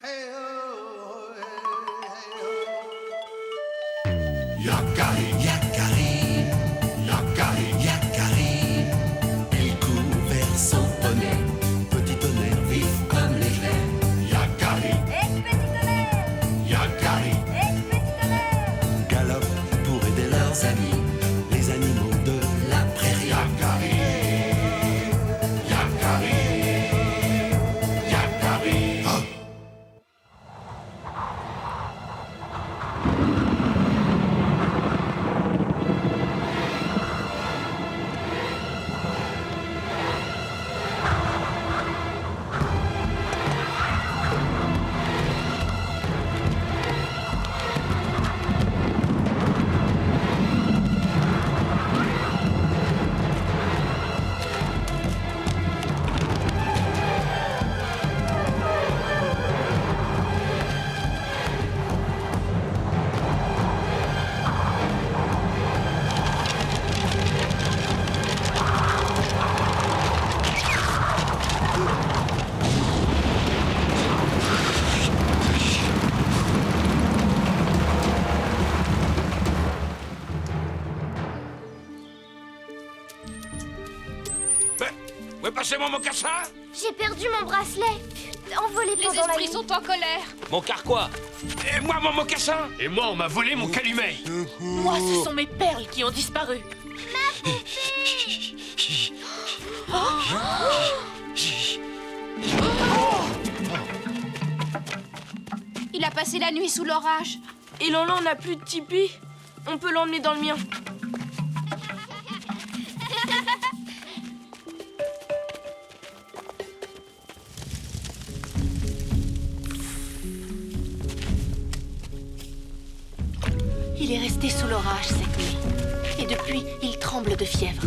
Yakarim, Yakarim, Yakarim, Yakarim. Il court vers son poney, petit tonnerre vif comme l'éclair. Yakarim, petit tonnerre, Yakarim, petit tonnerre. Galope pour aider leurs amis, les animaux de la prairie. Yakarim, Yakarim, Yakarim. Oh. Où est passé mon mocassin? J'ai perdu mon bracelet. Envolé Les pendant la esprits nuit. sont en colère. Mon carquois? Et moi mon mocassin? Et moi, on m'a volé mon calumet. Moi, ce sont mes perles qui ont disparu. Il a passé la nuit sous l'orage. Et Lanlan n'a plus de tipi. On peut l'emmener dans le mien. Il est resté sous l'orage cette nuit. Et depuis, il tremble de fièvre.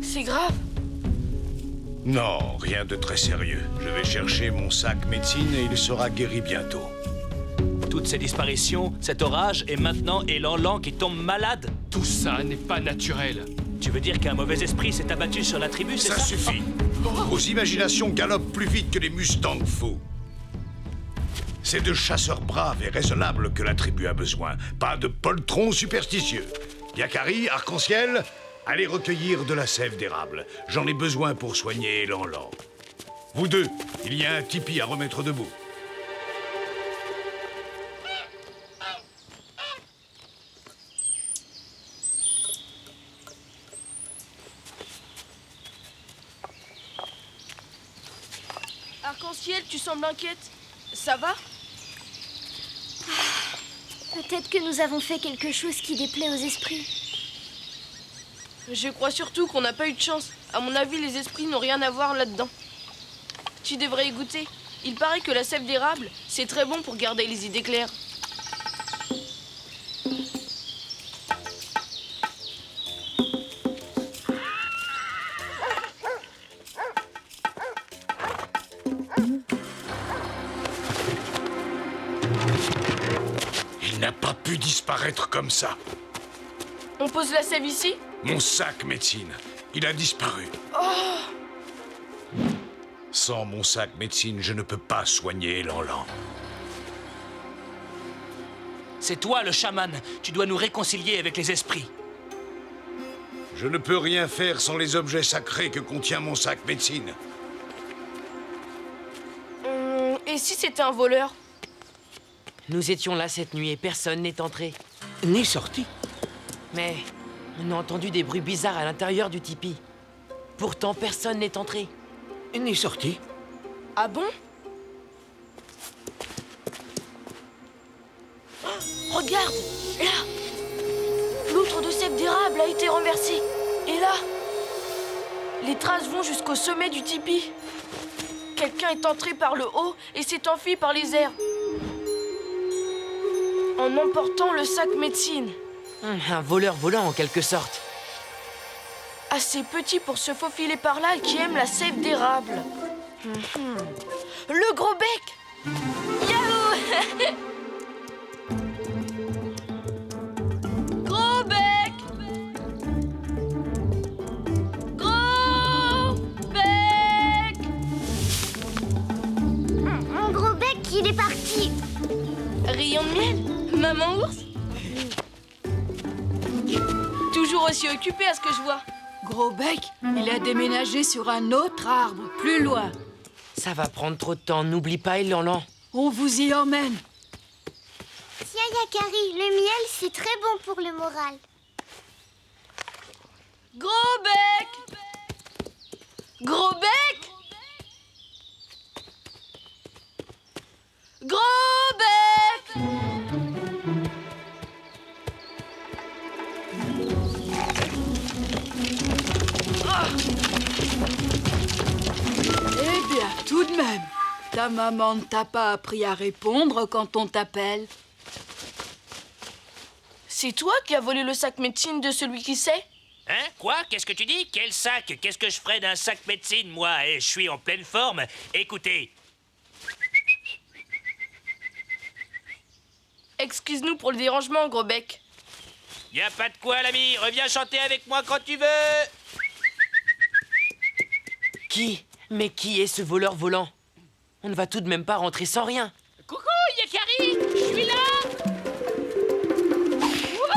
C'est grave. Non, rien de très sérieux. Je vais chercher mon sac médecine et il sera guéri bientôt. Toutes ces disparitions, cet orage et maintenant Lanlan qui tombe malade? Tout ça n'est pas naturel. Tu veux dire qu'un mauvais esprit s'est abattu sur la tribu, c'est ça? Ça suffit. Vos imaginations galopent plus vite que les mustangs fous. C'est de chasseurs braves et raisonnables que la tribu a besoin, pas de poltrons superstitieux. Yakari, Arc-en-Ciel, allez recueillir de la sève d'érable. J'en ai besoin pour soigner Lanlan. Vous deux, il y a un tipi à remettre debout. Arc-en-Ciel, tu sembles inquiète. Ça va? Peut-être que nous avons fait quelque chose qui déplaît aux esprits. Je crois surtout qu'on n'a pas eu de chance. À mon avis, les esprits n'ont rien à voir là-dedans. Tu devrais y goûter. Il paraît que la sève d'érable, c'est très bon pour garder les idées claires. Il n'a pas pu disparaître comme ça. On pose la sève ici? Mon sac médecine, il a disparu. Sans mon sac médecine, je ne peux pas soigner Lanlan. C'est toi le chaman. Tu dois nous réconcilier avec les esprits. Je ne peux rien faire sans les objets sacrés que contient mon sac médecine. Et si c'était un voleur? Nous étions là cette nuit et personne n'est entré. Ni sorti. Mais on a entendu des bruits bizarres à l'intérieur du tipi. Pourtant, personne n'est entré. Ni sorti. Ah bon? Regarde! Là! L'outre de sève d'érable a été renversée. Et là, les traces vont jusqu'au sommet du tipi. Quelqu'un est entré par le haut et s'est enfui par les airs. En emportant le sac médecine. Un voleur volant en quelque sorte. Assez petit pour se faufiler par là et qui aime la sève d'érable. Le gros bec! Yahoo! Gros bec! Gros bec! Un gros bec, il maman ours? Toujours aussi occupé à ce que je vois. Gros bec, il a déménagé sur un autre arbre, plus loin. Ça va prendre trop de temps, n'oublie pas, Elan. On vous y emmène. Tiens, Yakari, le miel, c'est très bon pour le moral. Gros bec! Gros bec! Gros bec! Eh bien, tout de même, ta maman ne t'a pas appris à répondre quand on t'appelle. C'est toi qui as volé le sac médecine de celui qui sait? Hein? Quoi? Qu'est-ce que tu dis? Quel sac? Qu'est-ce que je ferais d'un sac médecine, moi? Et je suis en pleine forme. Écoutez. Excuse-nous pour le dérangement, gros bec. Y a pas de quoi, l'ami. Reviens chanter avec moi quand tu veux. Qui? Mais qui est ce voleur volant? On ne va tout de même pas rentrer sans rien. Coucou, Yakari, je suis là.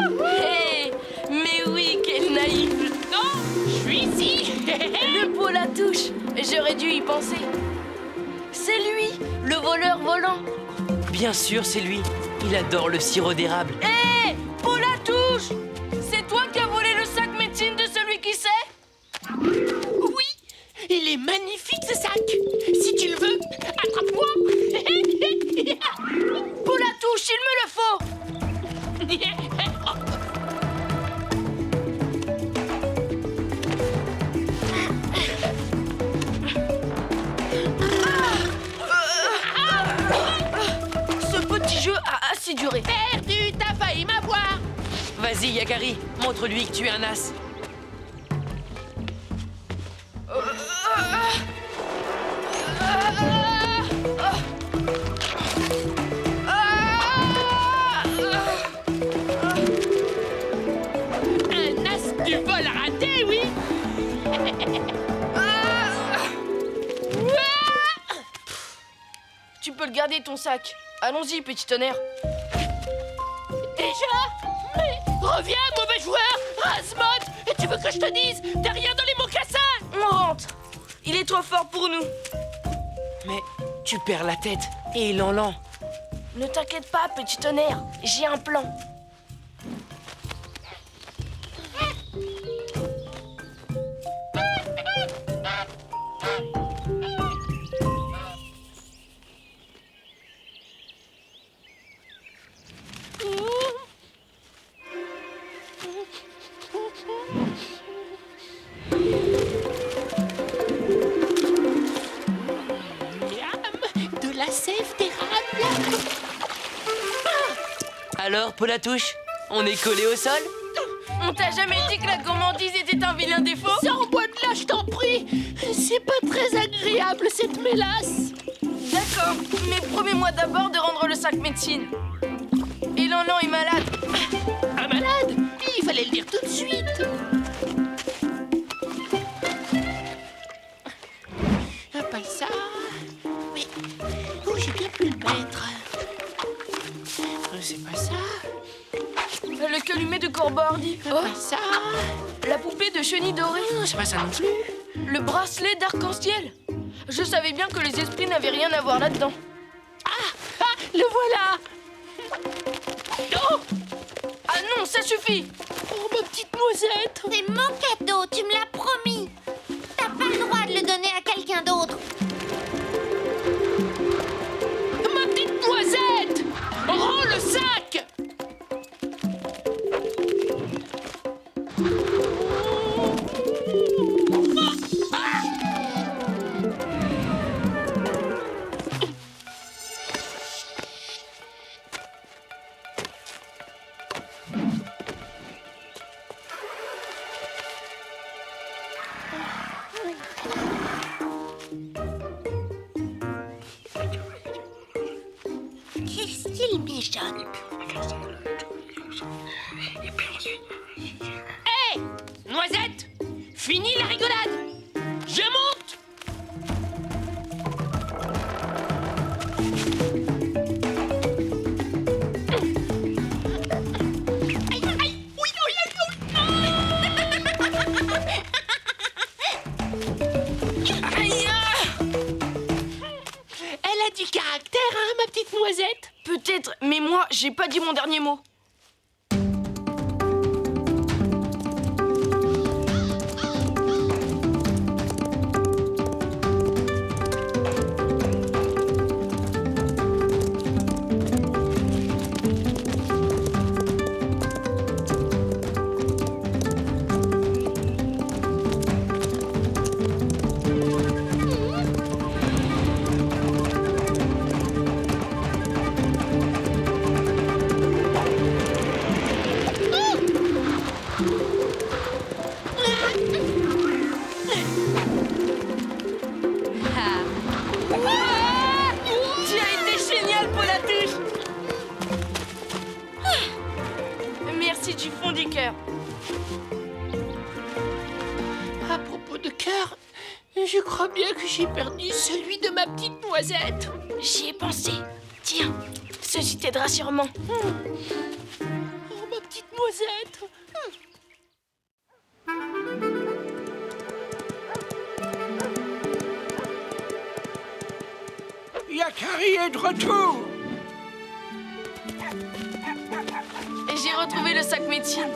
Hé! Mais oui, quel naïf! Non, je suis ici. Le pot la touche! J'aurais dû y penser. C'est lui, le voleur volant. Bien sûr, c'est lui. Il adore le sirop d'érable. Hé! Pot la touche! C'est toi qui as volé le sac médecine de celui qui sait? Oui, il est magnifique ce sac. Si tu le veux, attrape-moi. Pot la touche, il me le faut! Ce petit jeu a assez duré. Perdu, t'as failli m'avoir. Vas-y, Yakari, montre-lui que tu es un as. Un as du vol raté, oui. Tu peux le garder, ton sac. Allons-y, petit tonnerre. Déjà? Mais reviens, mauvais joueur. Asmod, et tu veux que je te dise? T'as rien dans les mocassins. On rentre. Il est trop fort pour nous. Mais tu perds la tête. Et Elan. Ne t'inquiète pas, petit tonnerre. J'ai un plan. Miam, de la sève d'érable. Alors, Polatouche, on est collé au sol? On t'a jamais dit que la gourmandise était un vilain défaut? Sors-moi de là, je t'en prie. C'est pas très agréable, cette mélasse. D'accord, mais promets-moi d'abord de rendre le sac médecine. Elan est malade. Un malade? Il fallait le dire tout de suite. Pas ça. Oui. Où j'ai bien pu le mettre? C'est pas ça. Le calumet de Corbordi. Pas ça. La poupée de chenille dorée. Non, c'est pas ça non plus. Le bracelet d'arc-en-ciel. Je savais bien que les esprits n'avaient rien à voir là-dedans. Ah, le voilà. Oh, Ah non, ça suffit. oh, ma petite noisette. C'est mon cadeau, tu me l'as promis. T'as pas le droit de le donner à quelqu'un d'autre. Ma petite noisette. Rends le sac. Qu'est-ce qu'il mijote? Hé, noisette. Fini la rigolade. Je monte. j'ai pas dit mon dernier mot. Merci du fond du cœur. À propos de cœur, je crois bien que j'ai perdu celui de ma petite noisette. J'y ai pensé. Tiens, ceci t'aidera sûrement. Oh, ma petite noisette. Yakari est de retour. J'ai retrouvé le sac médecine.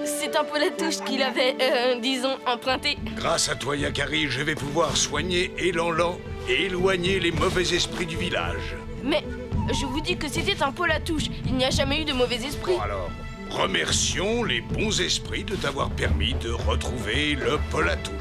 C'est un peu la touche qu'il avait, disons, emprunté. Grâce à toi, Yakari, je vais pouvoir soigner Elan-Lan et éloigner les mauvais esprits du village. Mais je vous dis que c'était un peu la touche. Il n'y a jamais eu de mauvais esprits. Bon alors, remercions les bons esprits de t'avoir permis de retrouver le Polatouche.